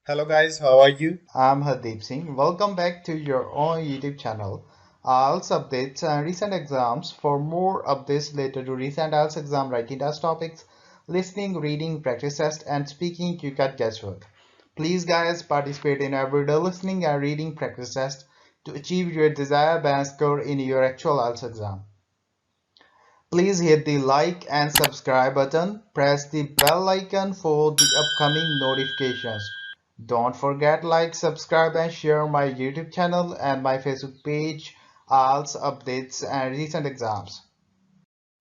Hello guys, how are you? I'm Hardeep Singh. Welcome back to your own YouTube channel. IELTS updates and recent exams. For more updates related to recent IELTS exam writing test topics, listening, reading, practice test, and speaking, you got guesswork. Please guys participate in everyday listening and reading practice test to achieve your desired band score in your actual IELTS exam. Please hit the like and subscribe button. Press the bell icon for the upcoming notifications. Don't forget like, subscribe and share my YouTube channel and my Facebook page, IELTS updates and recent exams.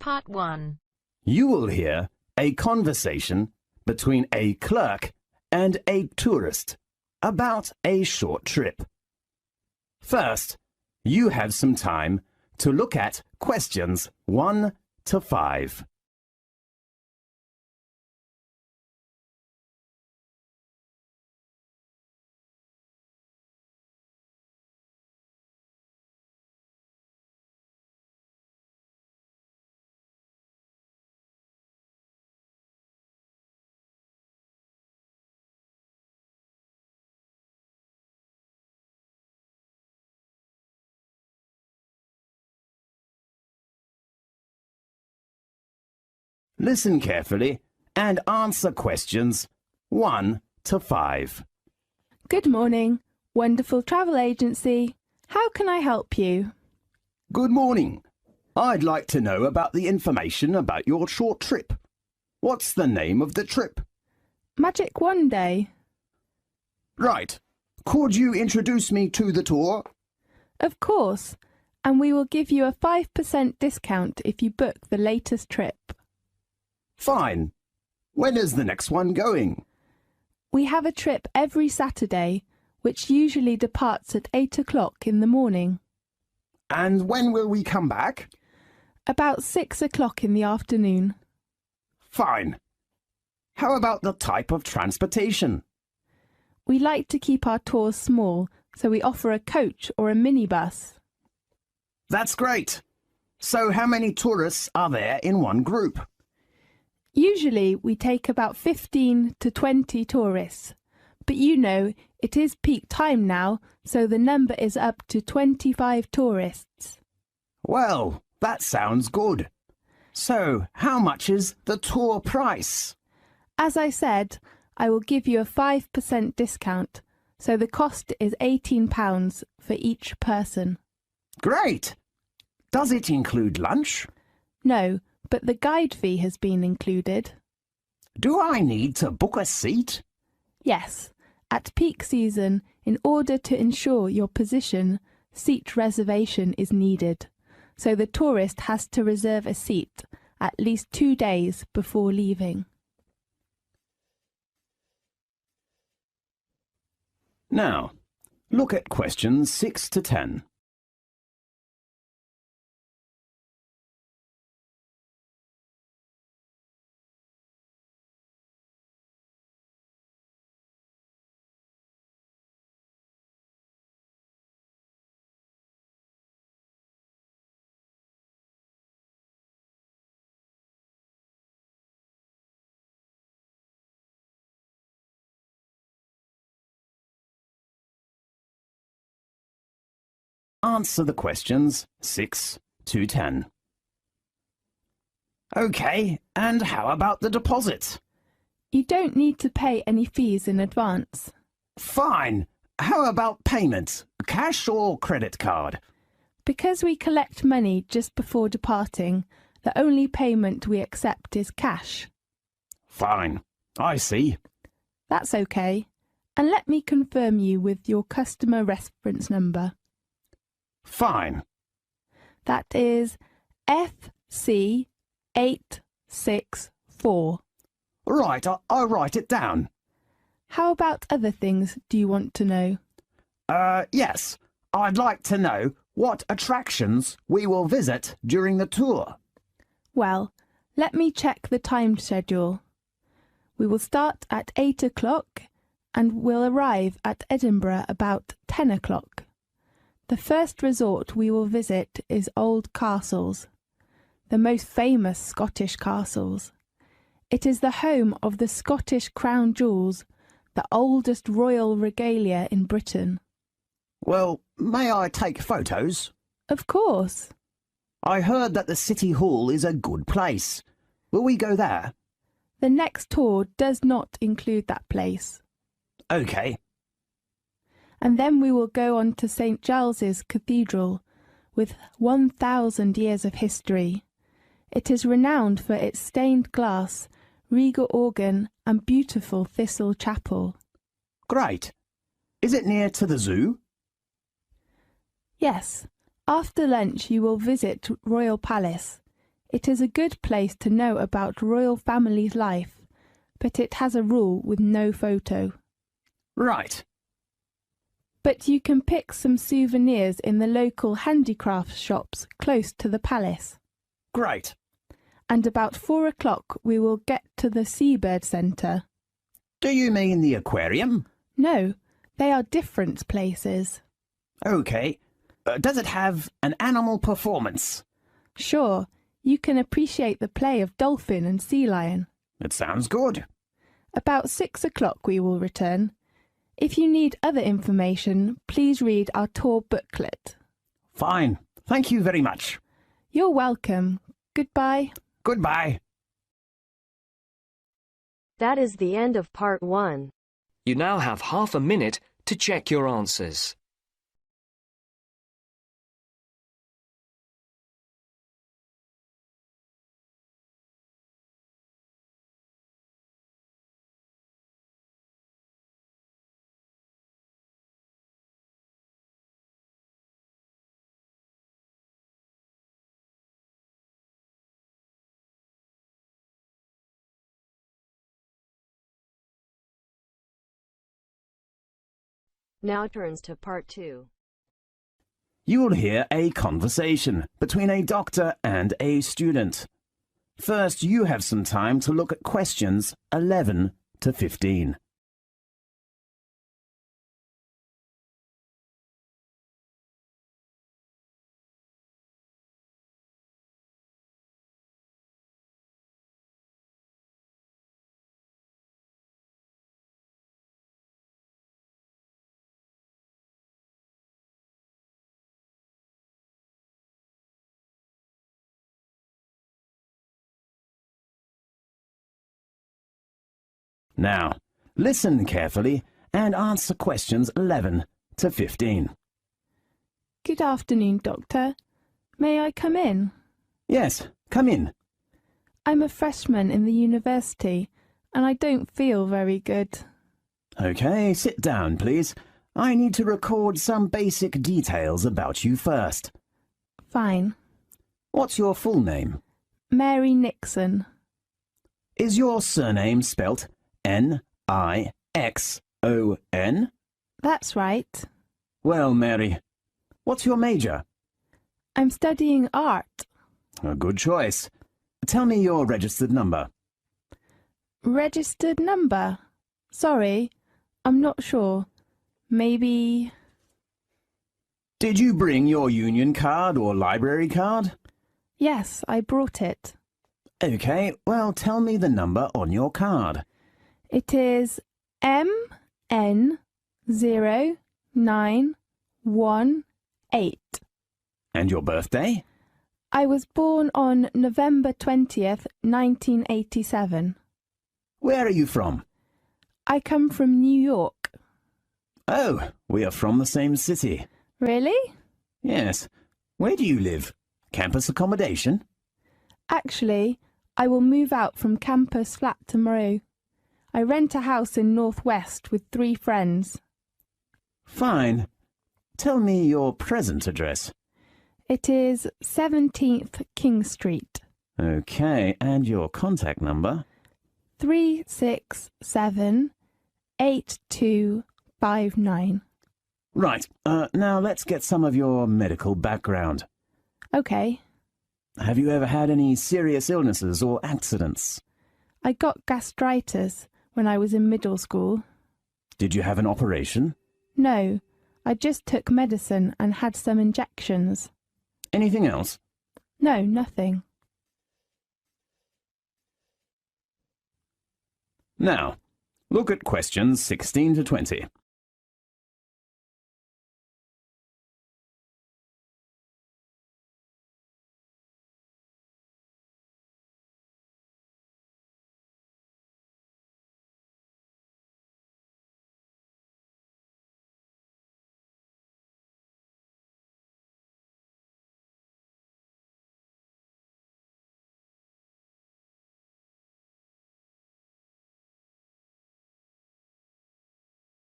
Part 1. You will hear a conversation between a clerk and a tourist about a short trip. First, you have some time to look at questions 1 to 5. Listen carefully and answer questions 1 to 5. Good morning, wonderful travel agency. How can I help you? Good morning. I'd like to know about the information about your short trip. What's the name of the trip? Magic One Day. Right. Could you introduce me to the tour? Of course, and we will give you a 5% discount if you book the latest trip. Fine. When is the next one going? We have a trip every Saturday, which usually departs at 8 o'clock in the morning. And when will we come back? About 6 o'clock in the afternoon. Fine. How about the type of transportation? We like to keep our tours small, so we offer a coach or a minibus. That's great. So how many tourists are there in one group? Usually we take about 15 to 20 tourists, but you know it is peak time now, so the number is up to 25 tourists. Well, that sounds good. So how much is the tour price? As I said, I will give you a 5% discount, so the cost is £18 for each person. Great. Does it include lunch? No, but the guide fee has been included. Do I need to book a seat? Yes, at peak season, in order to ensure your position, seat reservation is needed, so the tourist has to reserve a seat at least 2 days before leaving. Now, look at questions 6 to 10. Answer the questions 6 to 10. OK, and how about the deposit? You don't need to pay any fees in advance. Fine. How about payment? Cash or credit card? Because we collect money just before departing, the only payment we accept is cash. Fine. I see. That's okay. And let me confirm you with your customer reference number. Fine. That is FC864. Right, I'll write it down. How about other things do you want to know? Yes. I'd like to know what attractions we will visit during the tour. Well, let me check the time schedule. We will start at 8 o'clock and will arrive at Edinburgh about 10 o'clock. The first resort we will visit is Old Castles, the most famous Scottish castles. It is the home of the Scottish crown jewels, the oldest royal regalia in Britain. Well, may I take photos? Of course. I heard that the City Hall is a good place. Will we go there? The next tour does not include that place. OK. And then we will go on to St. Giles's Cathedral, with 1,000 years of history. It is renowned for its stained glass, regal organ and beautiful thistle chapel. Great. Is it near to the zoo? Yes. After lunch you will visit Royal Palace. It is a good place to know about royal family's life, but it has a rule with no photo. Right. But you can pick some souvenirs in the local handicraft shops close to the palace. Great. And about 4 o'clock we will get to the Seabird Centre. Do you mean the aquarium? No, they are different places. OK. Does it have an animal performance? Sure, you can appreciate the play of dolphin and sea lion. It sounds good. About 6 o'clock we will return. If you need other information, please read our tour booklet. Fine. Thank you very much. You're welcome. Goodbye. Goodbye. That is the end of part 1. You now have half a minute to check your answers. Now turns to part 2. You'll hear a conversation between a doctor and a student. First, you have some time to look at questions 11 to 15. Now, listen carefully and answer questions 11 to 15. Good afternoon, Doctor. May I come in? Yes, come in. I'm a freshman in the university and I don't feel very good. OK, sit down, please. I need to record some basic details about you first. Fine. What's your full name? Mary Nixon. Is your surname spelt Nixon? That's right. Well, Mary, what's your major? I'm studying art. A good choice. Tell me your registered number. Registered number? Sorry, I'm not sure. Maybe... Did you bring your union card or library card? Yes, I brought it. OK, well, tell me the number on your card. It is MN0918. And your birthday? I was born on November 20th, 1987. Where are you from? I come from New York. Oh, we are from the same city. Really? Yes. Where do you live? Campus accommodation? Actually, I will move out from campus flat tomorrow. I rent a house in Northwest with 3 friends. Fine. Tell me your present address. It is 17th King Street. OK, and your contact number? 367-8259. Right, now let's get some of your medical background. OK. Have you ever had any serious illnesses or accidents? I got gastritis when I was in middle school. Did you have an operation? No, I just took medicine and had some injections. Anything else? No, nothing. Now, Look at questions 16 to 20.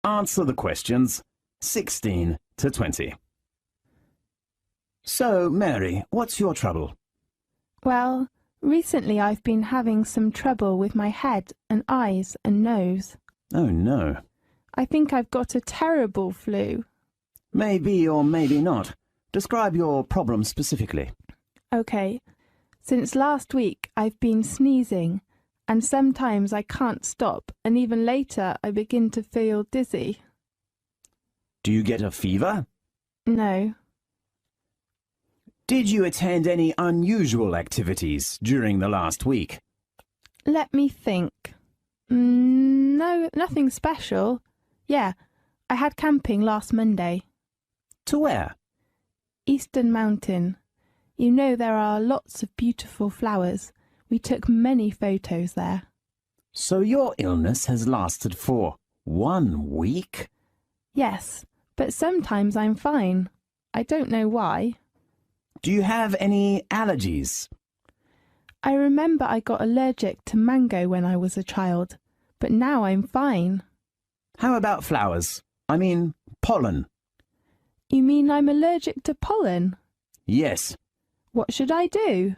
Answer the questions 16 to 20. So, Mary, what's your trouble? Well, recently I've been having some trouble with my head and eyes and nose. Oh, no. I think I've got a terrible flu. Maybe or maybe not. Describe your problem specifically. Okay, since last week I've been sneezing, and sometimes I can't stop, and even later I begin to feel dizzy. Do you get a fever? No. Did you attend any unusual activities during the last week? Let me think. No, nothing special. Yeah, I had camping last Monday. To where? Eastern Mountain. You know there are lots of beautiful flowers. We took many photos there. So your illness has lasted for 1 week? Yes, but sometimes I'm fine. I don't know why. Do you have any allergies? I remember I got allergic to mango when I was a child, but now I'm fine. How about flowers? I mean, pollen. You mean I'm allergic to pollen? Yes. What should I do?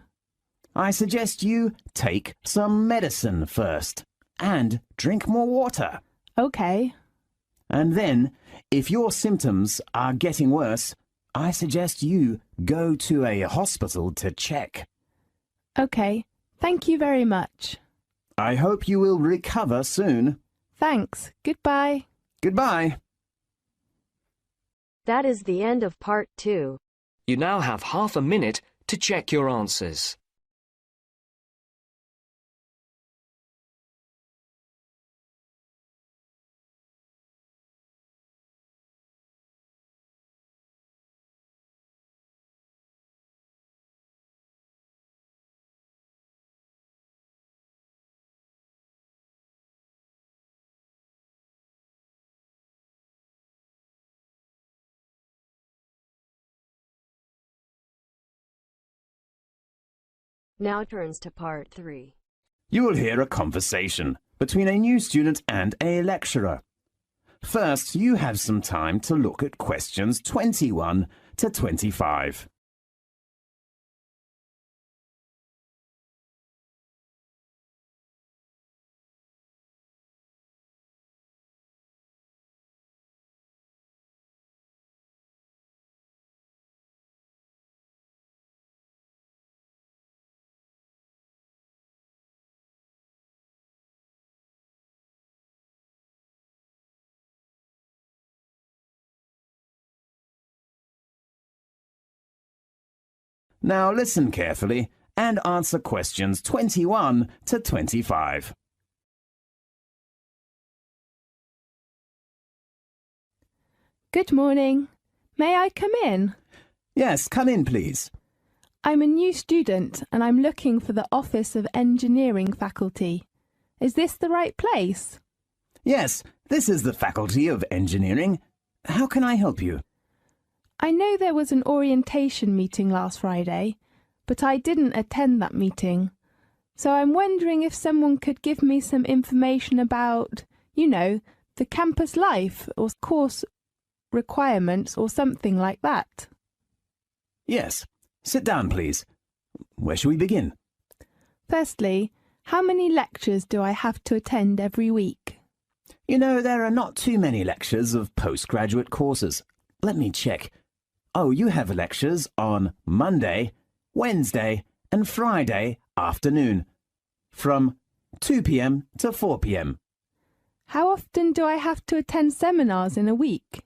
I suggest you take some medicine first and drink more water. Okay. And then, if your symptoms are getting worse, I suggest you go to a hospital to check. Okay. Thank you very much. I hope you will recover soon. Thanks. Goodbye. Goodbye. That is the end of part 2. You now have half a minute to check your answers. Now turns to part 3. You will hear a conversation between a new student and a lecturer. First, you have some time to look at questions 21 to 25. Now listen carefully and answer questions 21 to 25. Good morning. May I come in? Yes, come in, please. I'm a new student and I'm looking for the Office of Engineering faculty. Is this the right place? Yes, this is the Faculty of Engineering. How can I help you? I know there was an orientation meeting last Friday, but I didn't attend that meeting. So I'm wondering if someone could give me some information about, the campus life or course requirements or something like that. Yes. Sit down, please. Where shall we begin? Firstly, how many lectures do I have to attend every week? There are not too many lectures of postgraduate courses. Let me check. Oh, you have lectures on Monday, Wednesday and Friday afternoon from 2 p.m. to 4 p.m. How often do I have to attend seminars in a week?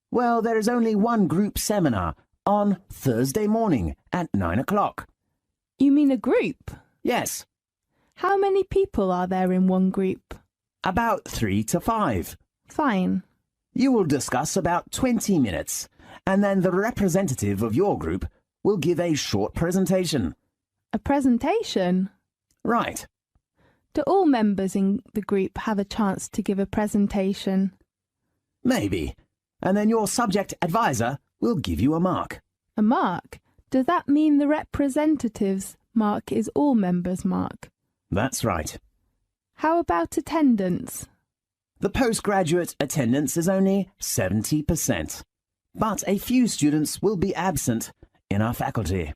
Well, there is only one group seminar on Thursday morning at 9 o'clock. You mean a group? Yes. How many people are there in one group? about 3 to 5. Fine. You will discuss about 20 minutes, and then the representative of your group will give a short presentation. A presentation? Right. Do all members in the group have a chance to give a presentation? Maybe. And then your subject advisor will give you a mark. A mark? Does that mean the representative's mark is all members' mark? That's right. How about attendance? The postgraduate attendance is only 70%, but a few students will be absent in our faculty.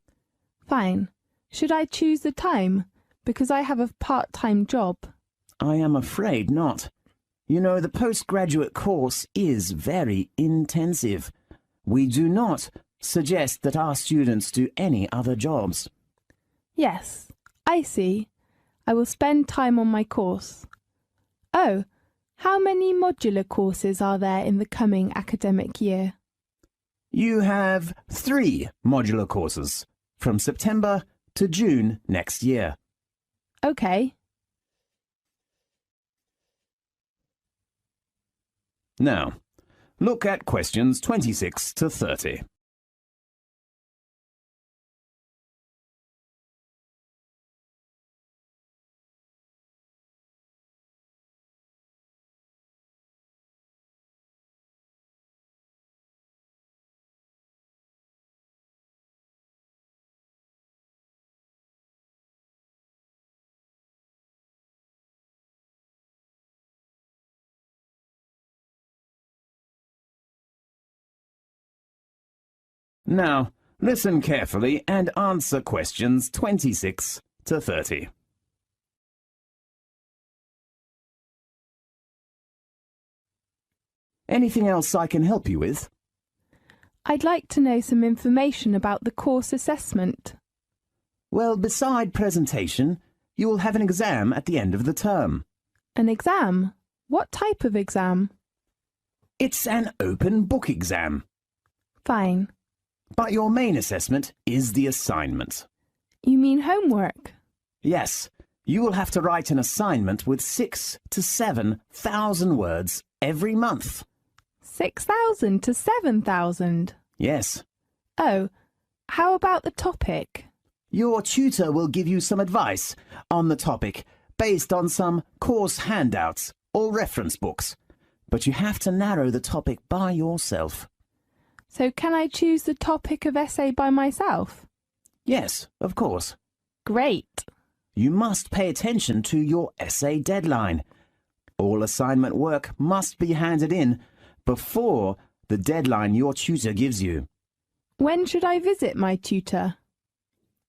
Fine. Should I choose the time? Because I have a part-time job. I am afraid not. You know, the postgraduate course is very intensive. We do not suggest that our students do any other jobs. Yes, I see. I will spend time on my course. Oh, how many modular courses are there in the coming academic year? You have 3 modular courses from September to June next year. Okay. Now, look at questions 26 to 30. Now, listen carefully and answer questions 26 to 30. Anything else I can help you with? I'd like to know some information about the course assessment. Well, beside presentation, you will have an exam at the end of the term. An exam? What type of exam? It's an open book exam. Fine. But your main assessment is the assignment. You mean homework? Yes, you will have to write an assignment with 6,000 to 7,000 words every month. 6,000 to 7,000? Yes. Oh, how about the topic? Your tutor will give you some advice on the topic based on some course handouts or reference books, but you have to narrow the topic by yourself. So can I choose the topic of essay by myself? Yes, of course. Great. You must pay attention to your essay deadline. All assignment work must be handed in before the deadline your tutor gives you. When should I visit my tutor?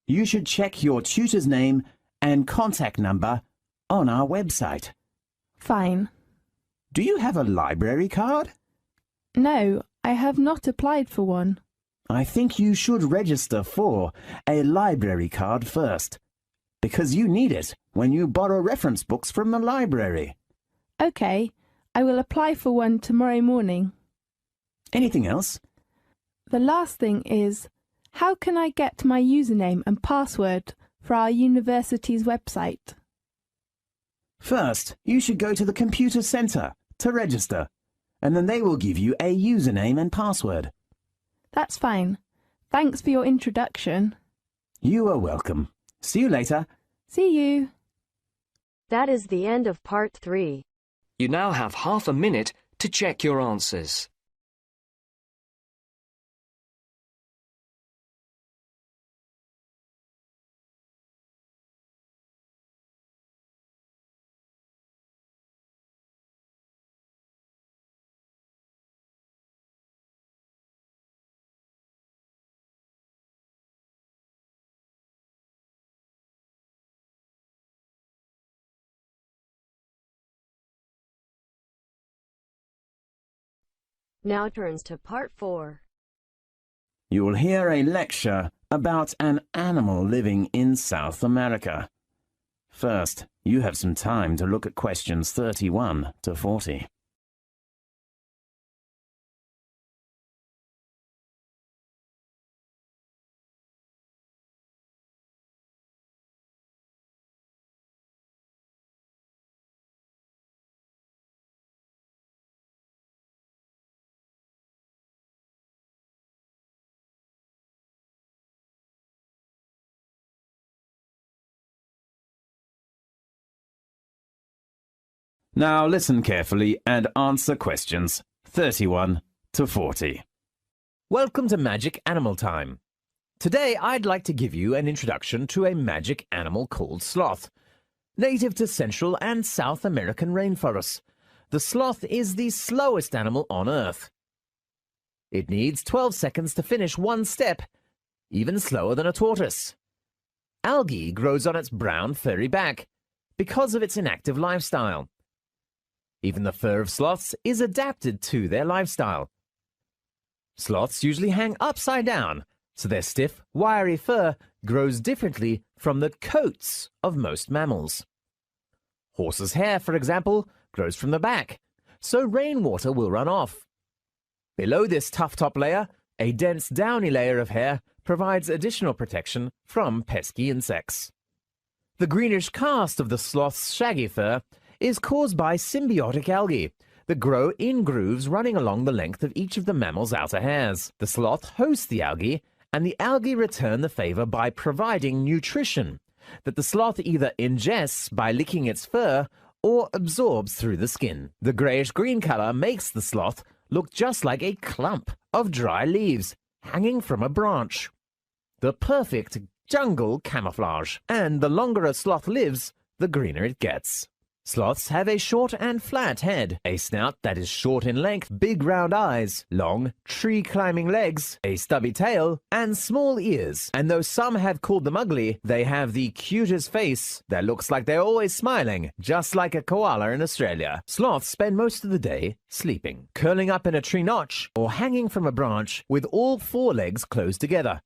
You should check your tutor's name and contact number on our website. Fine. Do you have a library card? No, I have not applied for one. I think you should register for a library card first, because you need it when you borrow reference books from the library. Okay, I will apply for one tomorrow morning. Anything else? The last thing is, how can I get my username and password for our university's website? First, you should go to the computer centre to register, and then they will give you a username and password. That's fine. Thanks for your introduction. You are welcome. See you later. See you. That is the end of part 3. You now have half a minute to check your answers. Now turns to part 4. You will hear a lecture about an animal living in South America. First, you have some time to look at questions 31 to 40. Now listen carefully and answer questions 31 to 40. Welcome to Magic Animal Time. Today I'd like to give you an introduction to a magic animal called sloth. Native to Central and South American rainforests, the sloth is the slowest animal on Earth. It needs 12 seconds to finish one step, even slower than a tortoise. Algae grows on its brown furry back because of its inactive lifestyle. Even the fur of sloths is adapted to their lifestyle. Sloths usually hang upside down, so their stiff, wiry fur grows differently from the coats of most mammals. Horses' hair, for example, grows from the back, so rainwater will run off. Below this tough top layer, a dense downy layer of hair provides additional protection from pesky insects. The greenish cast of the sloth's shaggy fur is caused by symbiotic algae that grow in grooves running along the length of each of the mammal's outer hairs. The sloth hosts the algae, and the algae return the favor by providing nutrition that the sloth either ingests by licking its fur or absorbs through the skin. The grayish-green color makes the sloth look just like a clump of dry leaves hanging from a branch. The perfect jungle camouflage, and the longer a sloth lives, the greener it gets. Sloths have a short and flat head, a snout that is short in length, big round eyes, long tree-climbing legs, a stubby tail, and small ears. And though some have called them ugly, they have the cutest face that looks like they're always smiling, just like a koala in Australia. Sloths spend most of the day sleeping, curling up in a tree notch or hanging from a branch with all four legs closed together,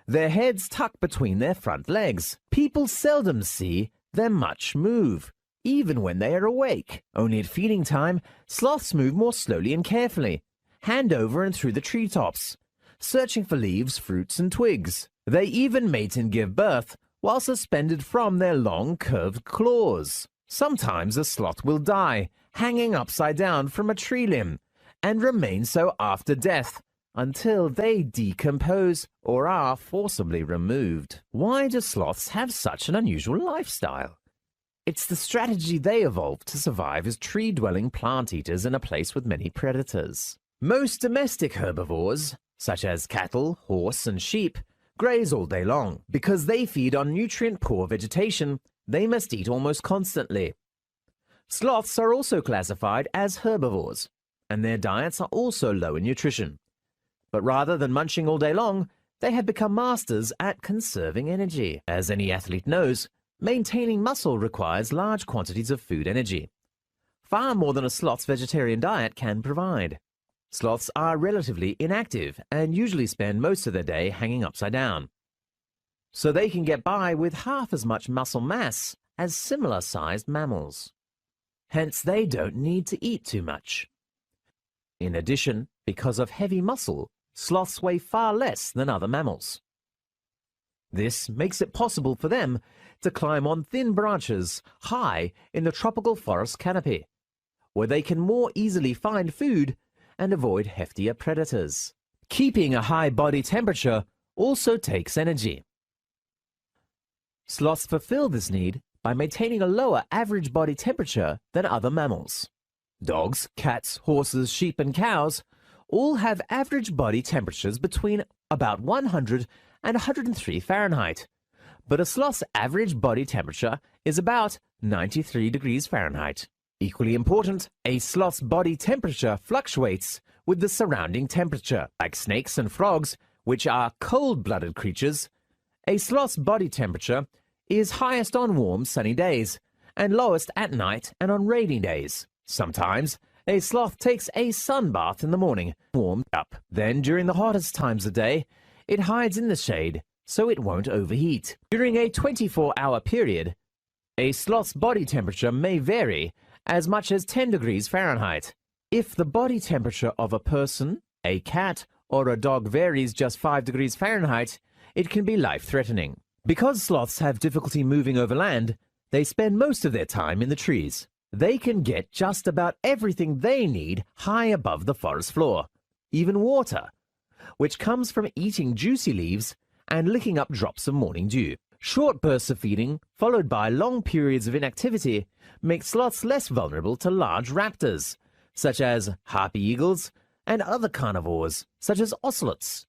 their heads tucked between their front legs. People seldom see them much move, even when they are awake. Only at feeding time, sloths move more slowly and carefully, hand over and through the treetops, searching for leaves, fruits, and twigs. They even mate and give birth while suspended from their long, curved claws. Sometimes a sloth will die, hanging upside down from a tree limb, and remain so after death, until they decompose or are forcibly removed. Why do sloths have such an unusual lifestyle? It's the strategy they evolved to survive as tree-dwelling plant eaters in a place with many predators. Most domestic herbivores, such as cattle, horse, and sheep, graze all day long. Because they feed on nutrient-poor vegetation, they must eat almost constantly. Sloths are also classified as herbivores, and their diets are also low in nutrition. But rather than munching all day long, they have become masters at conserving energy. As any athlete knows, maintaining muscle requires large quantities of food energy, far more than a sloth's vegetarian diet can provide. Sloths are relatively inactive and usually spend most of their day hanging upside down, so they can get by with half as much muscle mass as similar-sized mammals. Hence, they don't need to eat too much. In addition, because of heavy muscle, sloths weigh far less than other mammals. This makes it possible for them to climb on thin branches high in the tropical forest canopy, where they can more easily find food and avoid heftier predators. Keeping a high body temperature also takes energy. Sloths fulfill this need by maintaining a lower average body temperature than other mammals. Dogs, cats, horses, sheep, and cows all have average body temperatures between about 100 and 103 Fahrenheit, but a sloth's average body temperature is about 93 degrees Fahrenheit. Equally important, a sloth's body temperature fluctuates with the surrounding temperature. Like snakes and frogs, which are cold-blooded creatures, a sloth's body temperature is highest on warm, sunny days, and lowest at night and on rainy days. Sometimes, a sloth takes a sunbath in the morning, warmed up. Then, during the hottest times of day, it hides in the shade so it won't overheat. During a 24-hour period, a sloth's body temperature may vary as much as 10 degrees Fahrenheit. If the body temperature of a person, a cat, or a dog varies just 5 degrees Fahrenheit, it can be life-threatening. Because sloths have difficulty moving over land, they spend most of their time in the trees. They can get just about everything they need high above the forest floor, even water, which comes from eating juicy leaves and licking up drops of morning dew. Short bursts of feeding, followed by long periods of inactivity, make sloths less vulnerable to large raptors, such as harpy eagles, and other carnivores, such as ocelots.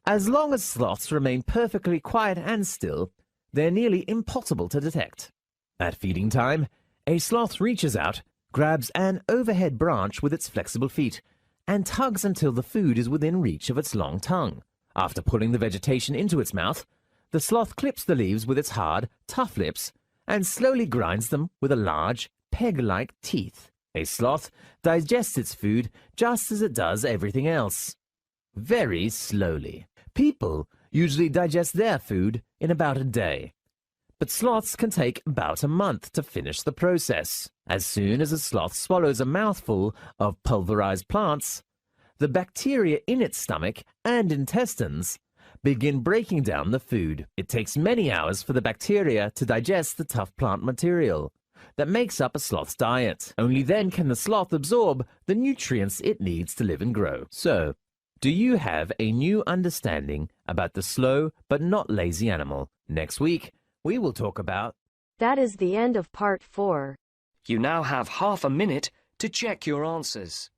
As long as sloths remain perfectly quiet and still, they're nearly impossible to detect. At feeding time, a sloth reaches out, grabs an overhead branch with its flexible feet, and tugs until the food is within reach of its long tongue. After pulling the vegetation into its mouth, the sloth clips the leaves with its hard, tough lips and slowly grinds them with a large, peg-like teeth. A sloth digests its food just as it does everything else. Very slowly. People usually digest their food in about a day, but sloths can take about a month to finish the process. As soon as a sloth swallows a mouthful of pulverized plants, the bacteria in its stomach and intestines begin breaking down the food. It takes many hours for the bacteria to digest the tough plant material that makes up a sloth's diet. Only then can the sloth absorb the nutrients it needs to live and grow. So, do you have a new understanding about the slow but not lazy animal? Next week, we will talk about... That is the end of part 4. You now have half a minute to check your answers.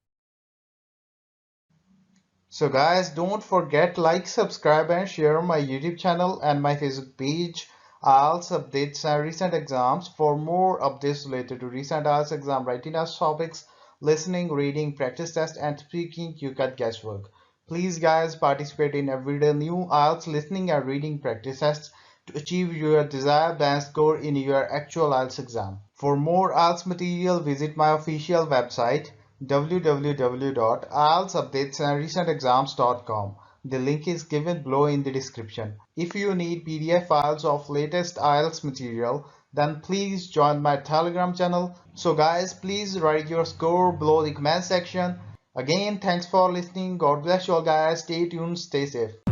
So guys, don't forget like, subscribe and share my YouTube channel and my Facebook page, IELTS updates and recent exams. For more updates related to recent IELTS exam writing test topics, listening, reading, practice test and speaking, you got guesswork. Please guys, participate in everyday new IELTS listening and reading practice tests to achieve your desired band score in your actual IELTS exam. For more IELTS material, visit my official website www.ieltsupdatesandrecentexams.com. The link is given below in the description. If you need PDF files of latest IELTS material, then please join my Telegram channel. So guys, please write your score below the comment section. Again, thanks for listening. God bless you all guys. Stay tuned, stay safe.